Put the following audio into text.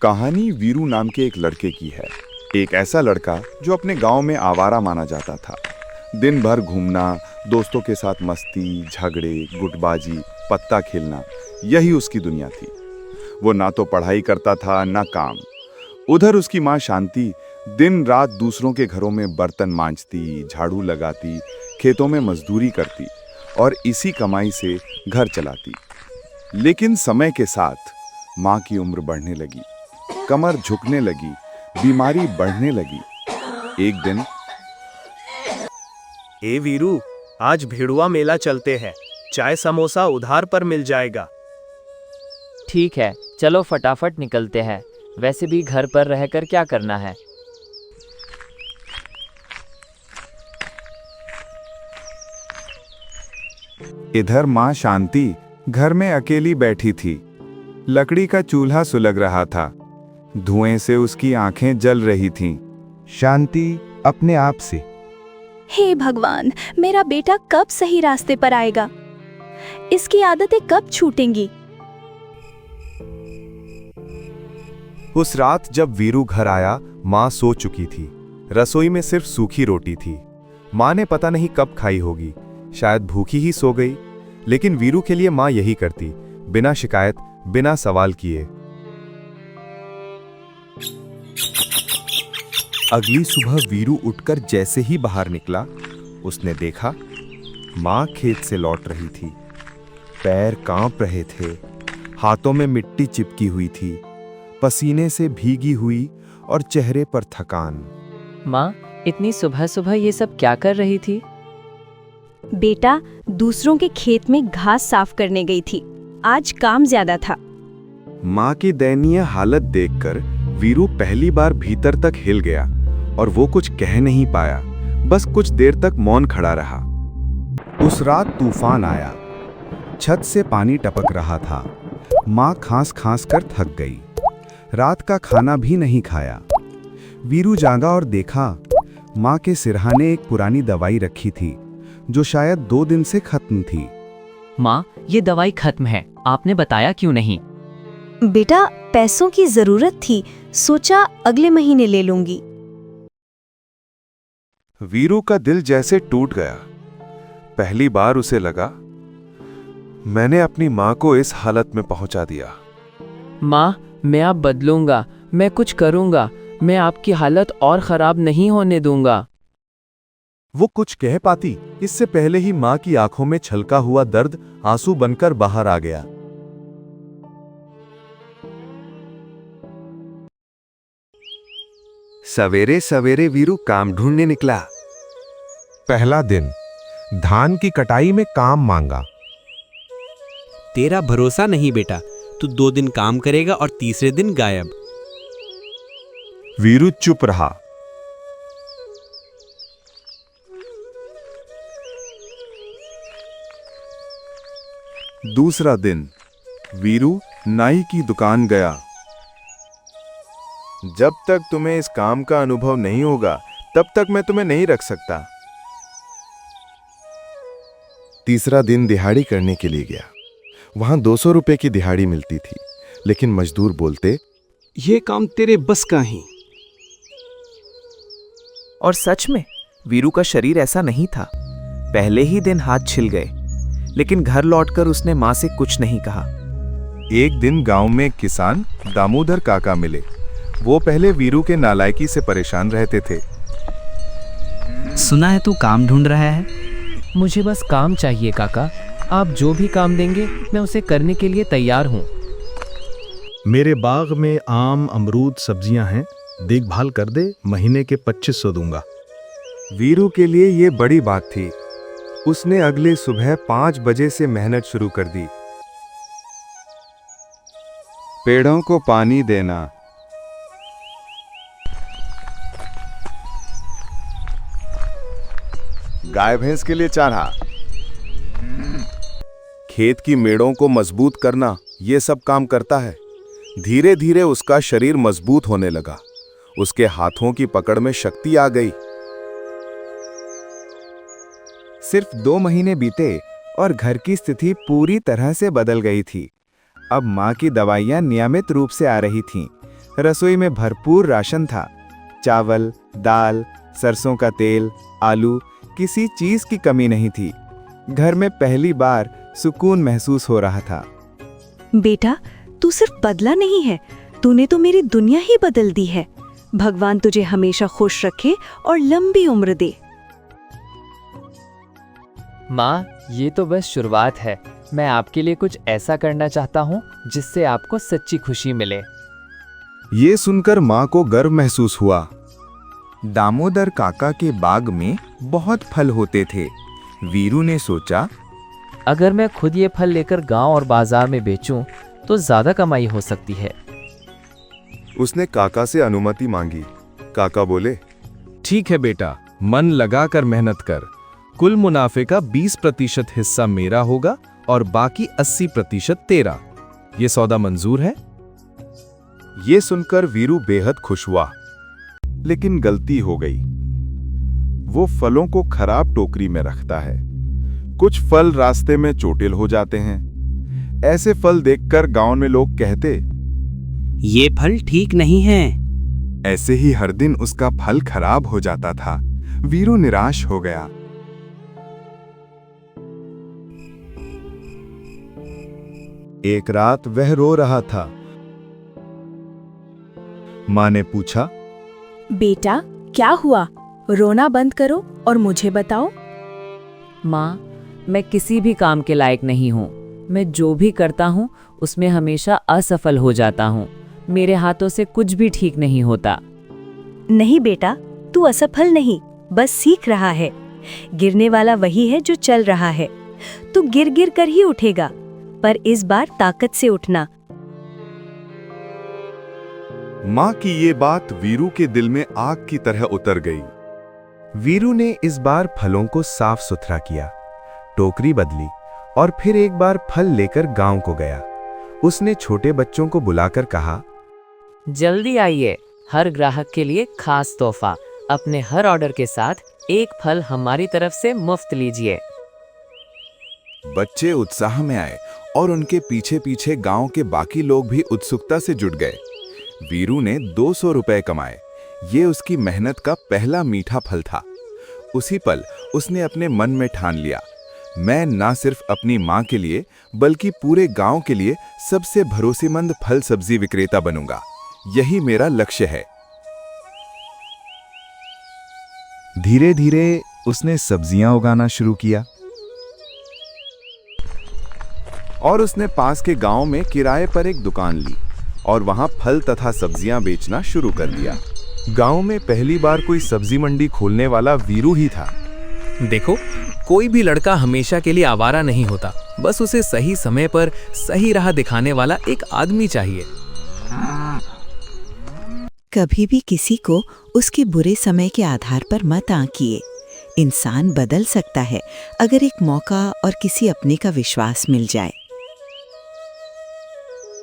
कहानी वीरू नाम के एक लड़के की है। एक ऐसा लड़का जो अपने गांव में आवारा माना जाता था। दिन भर घूमना, दोस्तों के साथ मस्ती, झगड़े, गुटबाजी, पत्ता खेलना, यही उसकी दुनिया थी। वो ना तो पढ़ाई करता था ना काम। उधर उसकी माँ शांति दिन रात दूसरों के घरों में बर्तन मांजती, झाड़ू लगाती, खेतों में मजदूरी करती और इसी कमाई से घर चलाती। लेकिन समय के साथ माँ की उम्र बढ़ने लगी, कमर झुकने लगी, बीमारी बढ़ने लगी। एक दिन, ए वीरू, आज भेड़ुआ मेला चलते हैं, चाय समोसा उधार पर मिल जाएगा। ठीक है, चलो फटाफट निकलते हैं। वैसे भी घर पर रहकर क्या करना है। इधर माँ शांति घर में अकेली बैठी थी। लकड़ी का चूल्हा सुलग रहा था। धुएं से उसकी आंखें जल रही थीं। शांति अपने आप से, हे भगवान, मेरा बेटा कब सही रास्ते पर आएगा? इसकी आदतें कब छूटेंगी? उस रात जब वीरू घर आया, माँ सो चुकी थी। रसोई में सिर्फ सूखी रोटी थी। माँ ने पता नहीं कब खाई होगी, शायद भूखी ही सो गई। लेकिन वीरू के लिए माँ यही करती, बिना शिकायत, बिना सवाल किए। अगली सुबह वीरू उठकर जैसे ही बाहर निकला, उसने देखा माँ खेत से लौट रही थी। पैर कांप रहे थे, हाथों में मिट्टी चिपकी हुई थी, पसीने से भीगी हुई और चेहरे पर थकान। माँ, इतनी सुबह सुबह ये सब क्या कर रही थी? बेटा, दूसरों के खेत में घास साफ करने गई थी। आज काम ज्यादा था। माँ की दयनीय हालत देखकर वीरू पहली बार भीतर तक हिल गया और वो कुछ कह नहीं पाया, बस कुछ देर तक मौन खड़ा रहा। उस रात तूफान आया, छत से पानी टपक रहा था। माँ खांस खांस कर थक गई, रात का खाना भी नहीं खाया। वीरू जागा और देखा माँ के सिरहाने एक पुरानी दवाई रखी थी, जो शायद 2 दिन से खत्म थी। माँ, ये दवाई खत्म है, आपने बताया क्यों नहीं? बेटा, पैसों की जरूरत थी, सोचा अगले महीने ले लूंगी। वीरू का दिल जैसे टूट गया। पहली बार उसे लगा, मैंने अपनी माँ को इस हालत में पहुंचा दिया। माँ, मैं अब बदलूंगा, मैं कुछ करूंगा, मैं आपकी हालत और खराब नहीं होने दूंगा। वो कुछ कह पाती, इससे पहले ही माँ की आंखों में छलका हुआ दर्द आंसू बनकर बाहर आ गया। सवेरे सवेरे वीरू काम ढूंढने निकला। पहला दिन, धान की कटाई में काम मांगा। तेरा भरोसा नहीं बेटा, तू 2 दिन काम करेगा और तीसरे दिन गायब। वीरू चुप रहा। दूसरा दिन, वीरू नाई की दुकान गया। जब तक तुम्हें इस काम का अनुभव नहीं होगा, तब तक मैं तुम्हें नहीं रख सकता। तीसरा दिन दिहाड़ी करने के लिए गया। वहां 200 रुपए की दिहाड़ी मिलती थी, लेकिन मजदूर बोलते, ये काम तेरे बस का ही। और सच में वीरू का शरीर ऐसा नहीं था। पहले ही दिन हाथ छिल गए, लेकिन घर लौटकर उसने माँ से कुछ नहीं कहा। एक दिन गांव में एक किसान दामोदर काका मिले। वो पहले वीरू के नालायकी से परेशान रहते थे। सुना है तू काम ढूंढ रहा है? मुझे बस काम चाहिए काका, आप जो भी काम देंगे मैं उसे करने के लिए तैयार हूँ। मेरे बाग में आम, अमरूद, सब्जियां हैं, देखभाल कर दे, महीने के 2500 दूंगा। वीरू के लिए ये बड़ी बात थी। उसने अगले सुबह 5 बजे से मेहनत शुरू कर दी। पेड़ों को पानी देना, गाय भैंस के लिए चारा, खेत की मेड़ों को मजबूत करना, ये सब काम करता है। धीरे धीरे उसका शरीर मजबूत होने लगा। उसके हाथों की पकड़ में शक्ति आ गई। सिर्फ 2 महीने बीते और घर की स्थिति पूरी तरह से बदल गई थी। अब माँ की दवाइयाँ नियमित रूप से आ रही थीं। रसोई में भरपूर राशन था। चावल, दाल, सरसों का तेल, आलू, किसी चीज की कमी नहीं थी। घर में पहली बार सुकून महसूस हो रहा था। बेटा, तू सिर्फ बदला नहीं है, तूने तो मेरी दुनिया ही बदल दी है। भगवान तुझे हमेशा खुश रखे और लंबी उम्र दे। माँ, ये तो बस शुरुआत है। मैं आपके लिए कुछ ऐसा करना चाहता हूँ जिससे आपको सच्ची खुशी मिले। ये सुनकर माँ को गर्व महसूस हुआ। दामोदर काका के बाग में बहुत फल होते थे। वीरू ने सोचा, अगर मैं खुद ये फल लेकर गांव और बाजार में बेचूं तो ज्यादा कमाई हो सकती है। उसने काका से अनुमति मांगी। काका बोले, ठीक है बेटा, मन लगाकर मेहनत कर। कुल मुनाफे का 20% हिस्सा मेरा होगा और बाकी 80% तेरा। ये सौदा मंजूर है? ये सुनकर वीरू बेहद खुश हुआ, लेकिन गलती हो गई। वो फलों को खराब टोकरी में रखता है। कुछ फल रास्ते में चोटिल हो जाते हैं। ऐसे फल देखकर गांव में लोग कहते, ये फल ठीक नहीं है। ऐसे ही हर दिन उसका फल खराब हो जाता था। वीरू निराश हो गया। एक रात वह रो रहा था। माँ ने पूछा, बेटा, क्या हुआ? रोना बंद करो और मुझे बताओ। माँ, मैं किसी भी काम के लायक नहीं हूँ। मैं जो भी करता हूँ उसमें हमेशा असफल हो जाता हूँ। मेरे हाथों से कुछ भी ठीक नहीं होता। नहीं बेटा, तू असफल नहीं, बस सीख रहा है। गिरने वाला वही है जो चल रहा है। तू गिर गिर कर ही उठेगा, पर इस बार ताकत से उठना। माँ की ये बात वीरू के दिल में आग की तरह उतर गई। वीरू ने इस बार फलों को साफ सुथरा किया, टोकरी बदली और फिर एक बार फल लेकर गांव को गया। उसने छोटे बच्चों को बुलाकर कहा, जल्दी आइए, हर ग्राहक के लिए खास तोहफा। अपने हर ऑर्डर के साथ एक फल हमारी तरफ से मुफ्त लीजिए। बच्चे उत्साह में आए और उनके पीछे पीछे गांव के बाकी लोग भी उत्सुकता से जुट गए। वीरू ने 200 रुपए कमाए। ये उसकी मेहनत का पहला मीठा फल था। उसी पल उसने अपने मन में ठान लिया, मैं ना सिर्फ अपनी माँ के लिए बल्कि पूरे गांव के लिए सबसे भरोसेमंद फल सब्जी विक्रेता बनूंगा। यही मेरा लक्ष्य है। धीरे धीरे उसने सब्जियां उगाना शुरू किया और उसने पास के गांव में किराए पर एक दुकान ली और वहां फल तथा सब्जियां बेचना शुरू कर दिया। गांव में पहली बार कोई सब्जी मंडी खोलने वाला वीरू ही था। देखो, कोई भी लड़का हमेशा के लिए आवारा नहीं होता। बस उसे सही समय पर सही राह दिखाने वाला एक आदमी चाहिए। कभी भी किसी को उसके बुरे समय के आधार पर मत आंकिए। इंसान बदल सकता है अगर एक मौका और किसी अपने का विश्वास मिल जाए।